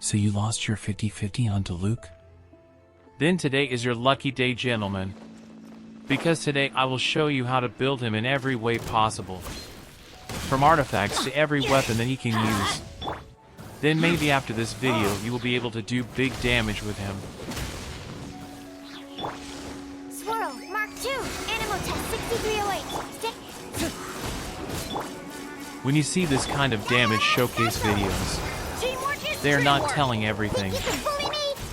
So you lost your 50-50 on Diluc? Then today is your lucky day, gentlemen. Because today I will show you how to build him in every way possible. From artifacts to every weapon that he can use. Then maybe after this video you will be able to do big damage with him. Swirl, Mark II, Animal Test 6308. When you see this kind of damage showcase videos, they are not telling everything.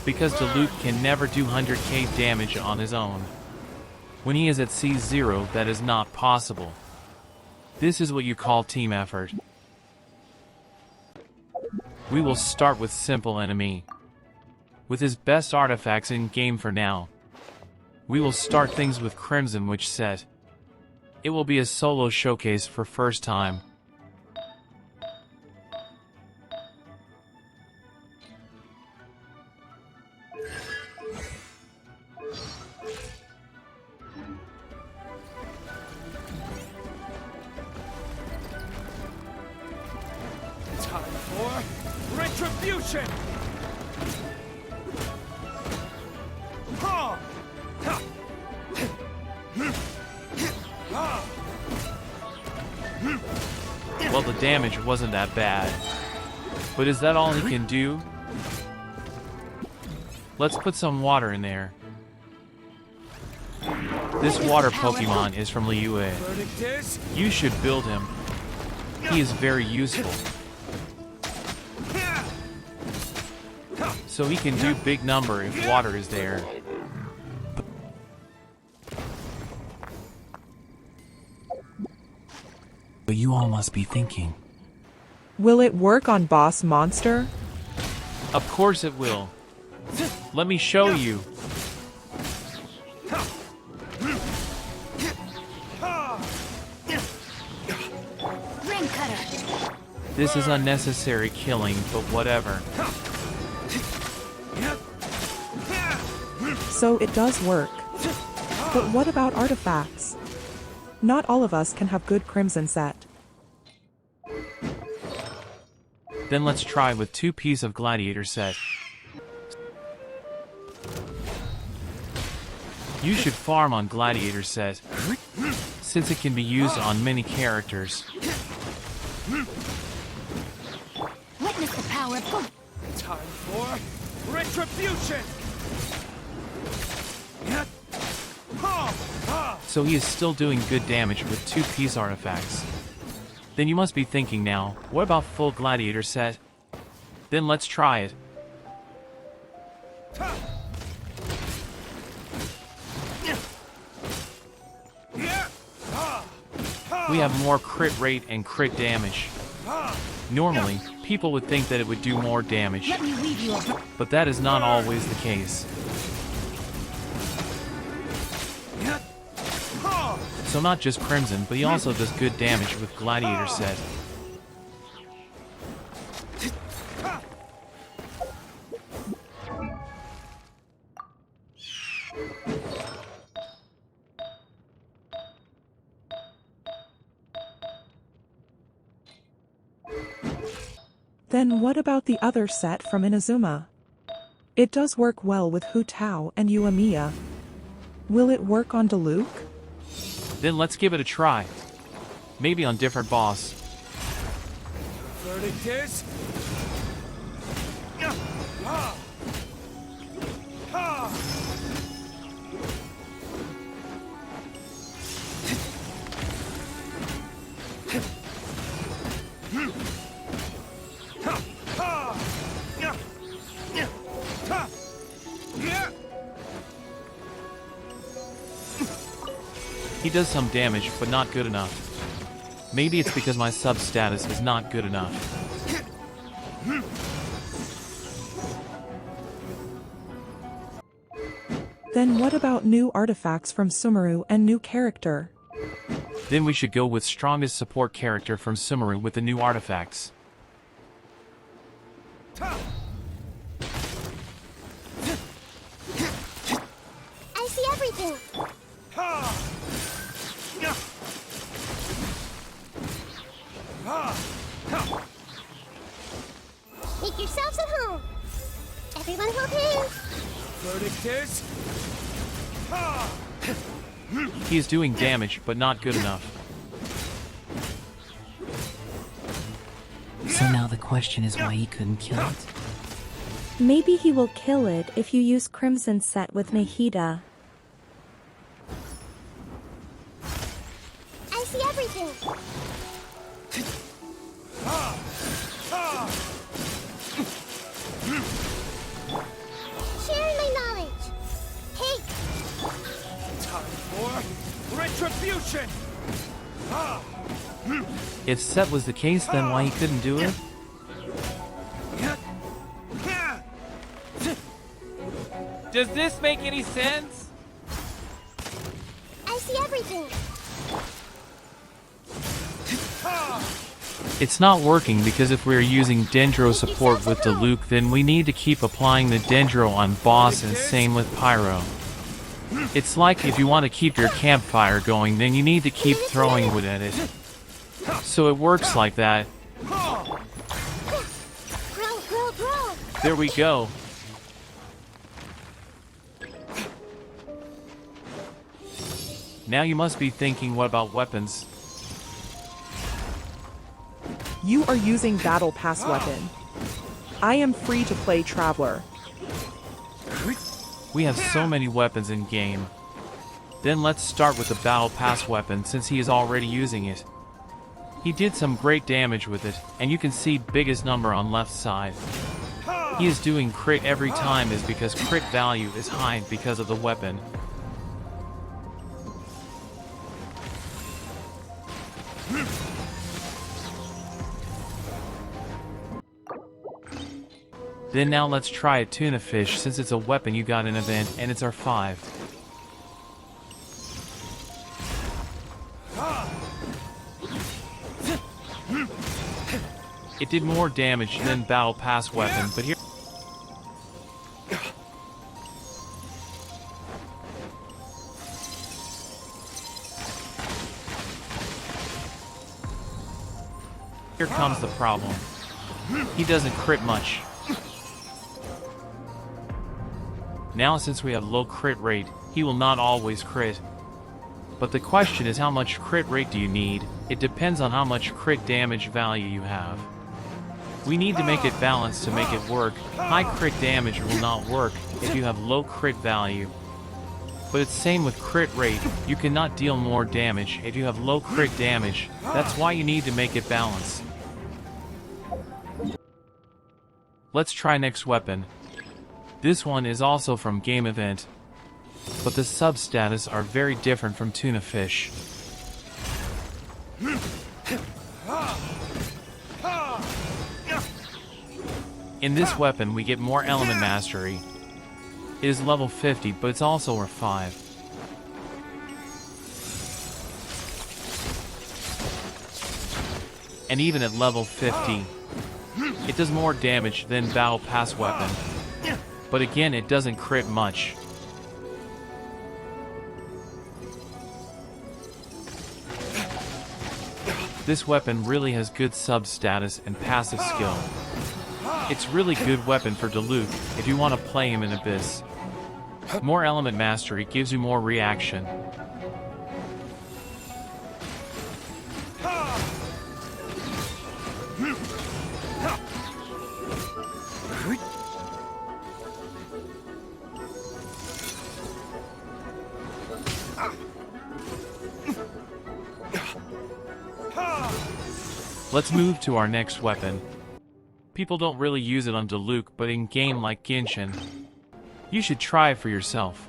Because Diluc can never do 100k damage on his own. When he is at C0, that is not possible. This is what you call team effort. We will start with simple enemy. With his best artifacts in game for now. We will start things with Crimson Witch set. It will be a solo showcase for first time. Time for retribution! Ha! Ha! Well, the damage wasn't that bad. But is that all he can do? Let's put some water in there. This water Pokemon is from Liue. Verdict is You should build him. He is very useful. So he can do big number if water is there. But you all must be thinking, Will it work on Boss Monster? Of course it will. Let me show you. Ring Cutter. This is unnecessary killing, but whatever. So it does work. But what about artifacts? Not all of us can have good Crimson set. Then let's try with 2 piece of Gladiator set. You should farm on Gladiator set, since it can be used on many characters. Witness the power of... time for retribution! So he is still doing good damage with 2 piece artifacts. Then you must be thinking now, what about full Gladiator set? Then let's try it. We have more crit rate and crit damage. Normally, people would think that it would do more damage, Let me weave you a... but that is not always the case. So not just Crimson, but he also does good damage with Gladiator set. Then what about the other set from Inazuma? It does work well with Hu Tao and Uemiya. Will it work on Diluc? Then let's give it a try. Maybe on different boss. Verdict is He does some damage, but not good enough. Maybe it's because my sub status is not good enough. Then what about new artifacts from Sumeru and new character? Then we should go with strongest support character from Sumeru with the new artifacts. I see everything. Make yourselves at home. verdict is... Ha! He is doing damage, but not good enough. So now the question is why he couldn't kill it. Maybe he will kill it if you use Crimson Set with Mahida. I see everything. Sharing my knowledge. Take. Time for retribution! If Set was the case, then why he couldn't do it? Does this make any sense? I see everything. It's not working because if we're using Dendro support with Diluc, then we need to keep applying the Dendro on boss, and same with Pyro. It's like if you want to keep your campfire going, then you need to keep throwing wood at it. So it works like that. Grow, grow, grow. There we go. Now you must be thinking, what about weapons? You are using Battle Pass weapon. I am free to play Traveler. We have so many weapons in game. Then let's start with the Battle Pass weapon, since he is already using it. He did some great damage with it, and you can see biggest number on left side. He is doing crit every time is because crit value is high because of the weapon. Then now let's try a tuna fish, since it's a weapon you got in event, and it's our 5. It did more damage than Battle Pass weapon, but here... Here comes the problem. He doesn't crit much. Now since we have low crit rate, he will not always crit. But the question is, how much crit rate do you need? It depends on how much crit damage value you have. We need to make it balanced to make it work. High crit damage will not work if you have low crit value. But it's same with crit rate. You cannot deal more damage if you have low crit damage. That's why you need to make it balanced. Let's try next weapon. This one is also from game event, but the sub-status are very different from tuna fish. In this weapon we get more element mastery. It is level 50, but it's also our 5. And even at level 50, it does more damage than Battle Pass weapon. But again, it doesn't crit much. This weapon really has good sub status and passive skill. It's really good weapon for Diluc if you want to play him in Abyss. More element mastery gives you more reaction. Let's move to our next weapon. People don't really use it on Diluc, but in game like Genshin, you should try it for yourself.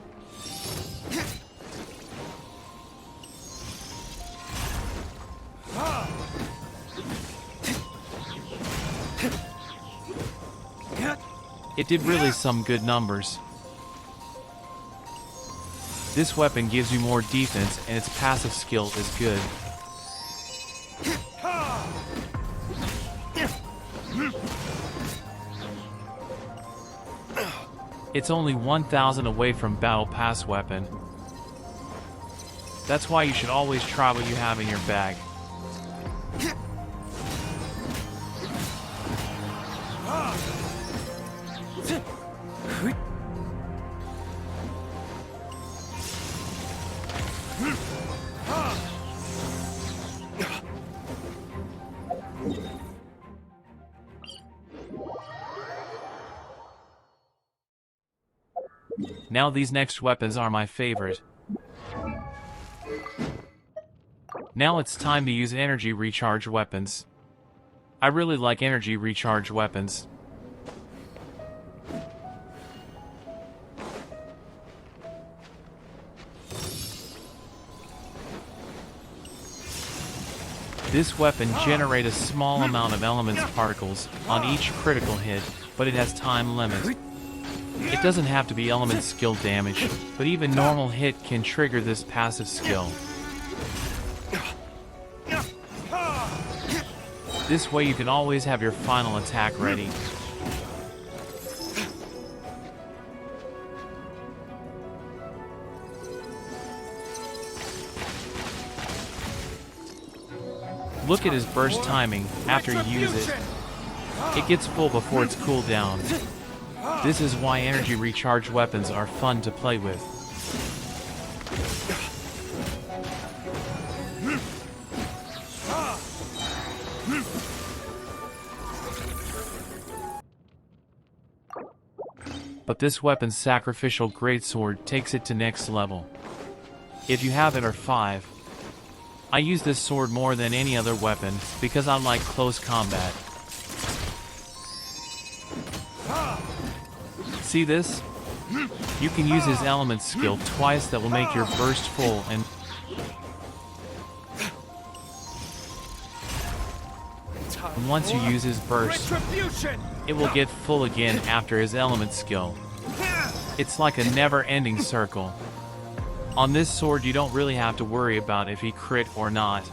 It did really some good numbers. This weapon gives you more defense, and its passive skill is good. It's only 1,000 away from Battle Pass weapon. That's why you should always try what you have in your bag. Now these next weapons are my favorite. Now it's time to use energy recharge weapons. I really like energy recharge weapons. This weapon generates a small amount of elements particles on each critical hit, but it has time limit. It doesn't have to be element skill damage, but even normal hit can trigger this passive skill. This way you can always have your final attack ready. Look at his burst timing after you use it. It gets full before it's cooled down. This is why energy recharge weapons are fun to play with. But this weapon's sacrificial greatsword takes it to next level. If you have it or 5. I use this sword more than any other weapon because I like close combat. See this? You can use his element skill twice that will make your burst full and once you use his burst, it will get full again after his element skill. It's like a never-ending circle. On this sword you don't really have to worry about if he crit or not,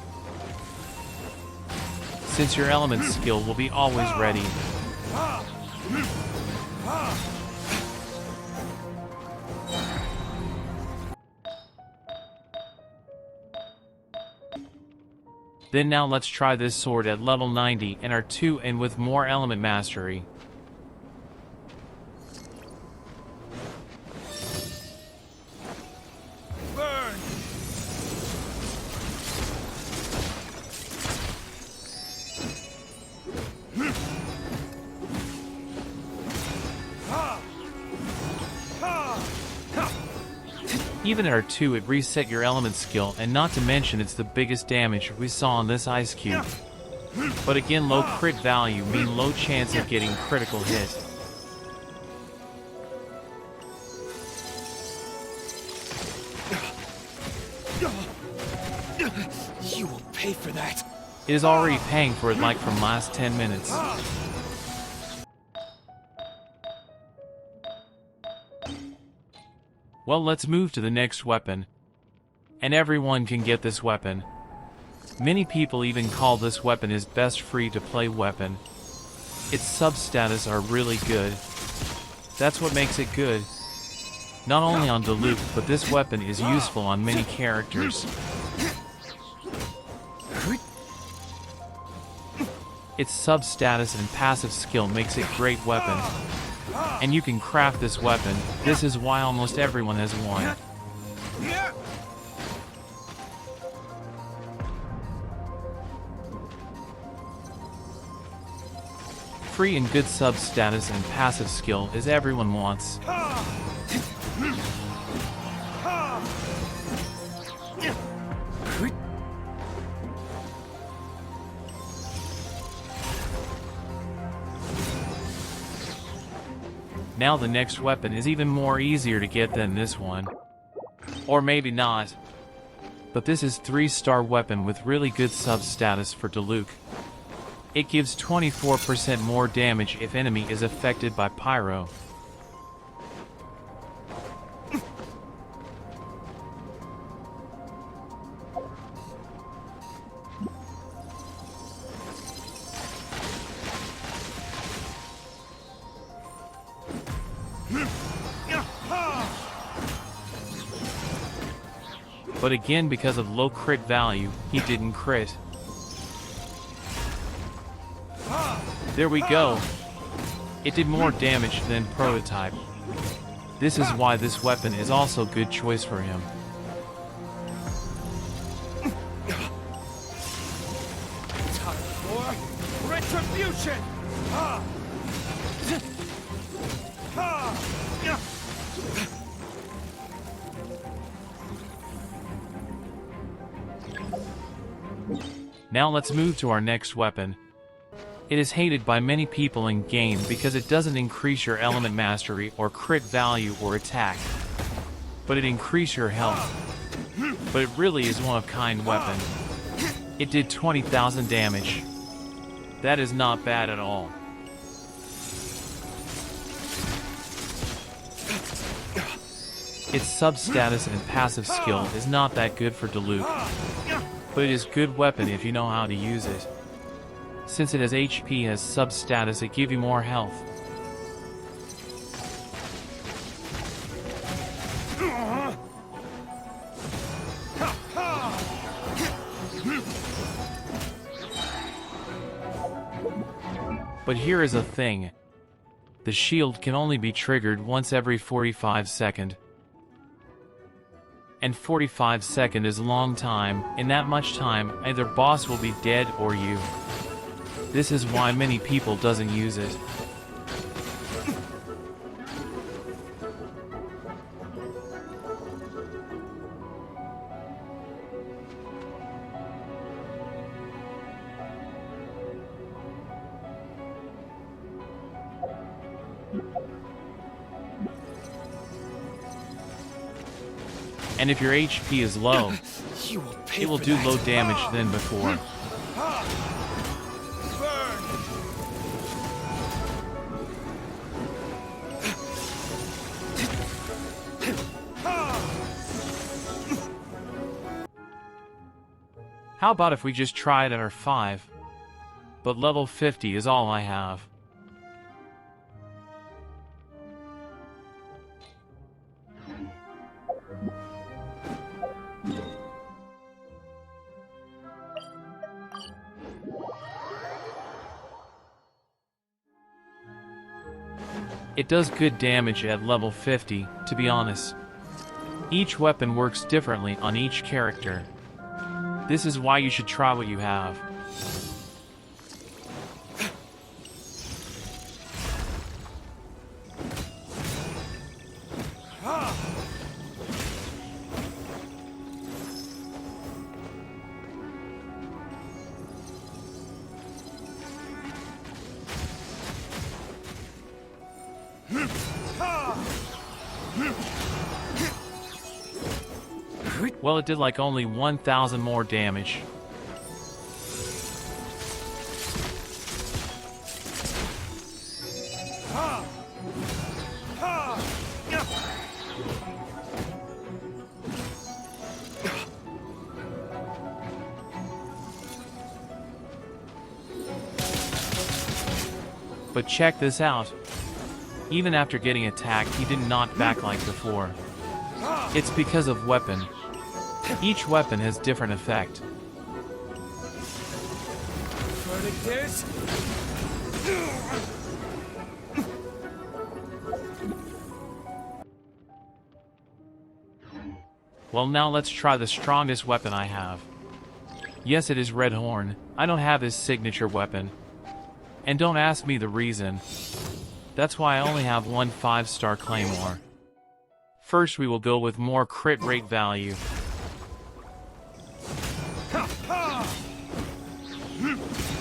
since your element skill will be always ready. Then now let's try this sword at level 90 and R2 and with more element mastery. Burn! Even at R2 it reset your element skill, and not to mention it's the biggest damage we saw on this ice cube. But again, low crit value mean low chance of getting critical hit. You will pay for that. It is already paying for it like from last 10 minutes. Well, let's move to the next weapon. And everyone can get this weapon. Many people even call this weapon his best free-to-play weapon. Its sub-status are really good. That's what makes it good. Not only on Diluc, but this weapon is useful on many characters. Its sub-status and passive skill makes it a great weapon. And you can craft this weapon. This is why almost everyone has one. Free and good sub-status and passive skill is everyone wants. Now the next weapon is even more easier to get than this one. Or maybe not. But this is 3-star weapon with really good sub-status for Diluc. It gives 24% more damage if enemy is affected by pyro. But again, because of low crit value, he didn't crit. There we go. It did more damage than Prototype. This is why this weapon is also a good choice for him. Time for retribution! Now let's move to our next weapon. It is hated by many people in game because it doesn't increase your element mastery or crit value or attack, but it increases your health. But it really is one of a kind weapon. It did 20,000 damage. That is not bad at all. Its sub-status and passive skill is not that good for Diluc, but it is a good weapon if you know how to use it. Since it has HP as sub-status, it gives you more health. But here is a thing. The shield can only be triggered once every 45 seconds. And 45 seconds is a long time. In that much time, either boss will be dead or you. This is why many people doesn't use it. And if your HP is low, it will do low damage than before. How about if we just try it at our 5? But level 50 is all I have. It does good damage at level 50, to be honest. Each weapon works differently on each character. This is why you should try what you have. Well, it did like only 1,000 more damage. But check this out. Even after getting attacked, he didn't knock back like before. It's because of weapon. Each weapon has different effect. Well, now let's try the strongest weapon I have. Yes, it is Red Horn. I don't have his signature weapon. And don't ask me the reason. That's why I only have one 5-star claymore. First, we will go with more crit rate value.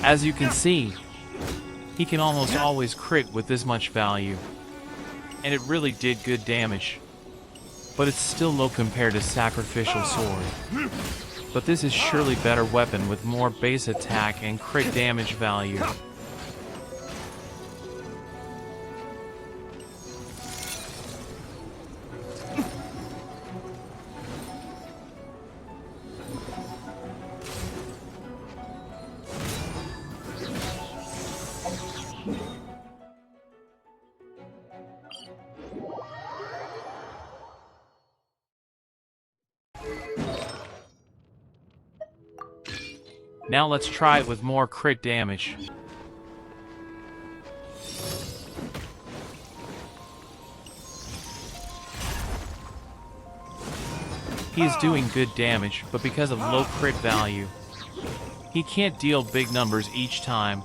As you can see, he can almost always crit with this much value. And it really did good damage. But it's still low compared to Sacrificial Sword. But this is surely better weapon with more base attack and crit damage value. Now let's try it with more crit damage. He is doing good damage, but because of low crit value, he can't deal big numbers each time.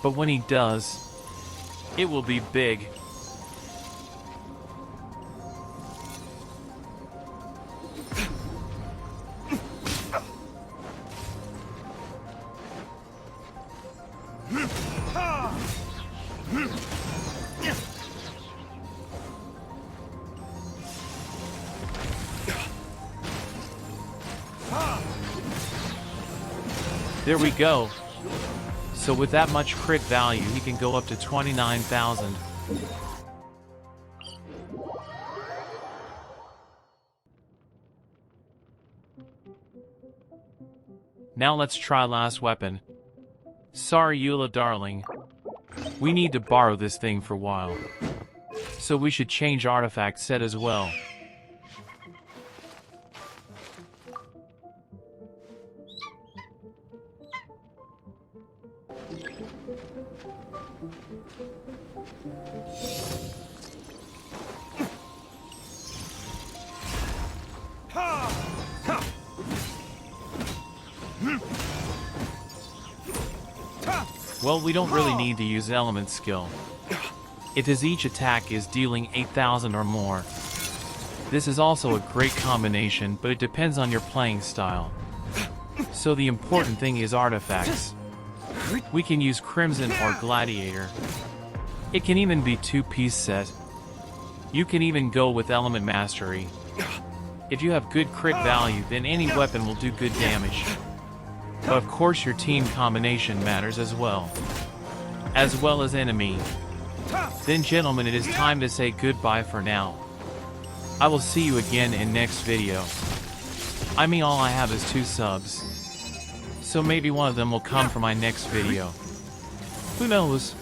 But when he does, it will be big. There we go. So with that much crit value, he can go up to 29,000. Now let's try last weapon. Sorry, Eula darling. We need to borrow this thing for a while. So we should change artifact set as well. Well, we don't really need to use element skill. It is each attack is dealing 8,000 or more. This is also a great combination, but it depends on your playing style. So the important thing is artifacts. We can use Crimson or Gladiator. It can even be two-piece set. You can even go with Element Mastery. If you have good crit value, then any weapon will do good damage. But of course your team combination matters as well as enemy. Then gentlemen, it is time to say goodbye for now. I will see you again in next video. I mean, all I have is 2 subs. So maybe one of them will come for my next video. Who knows?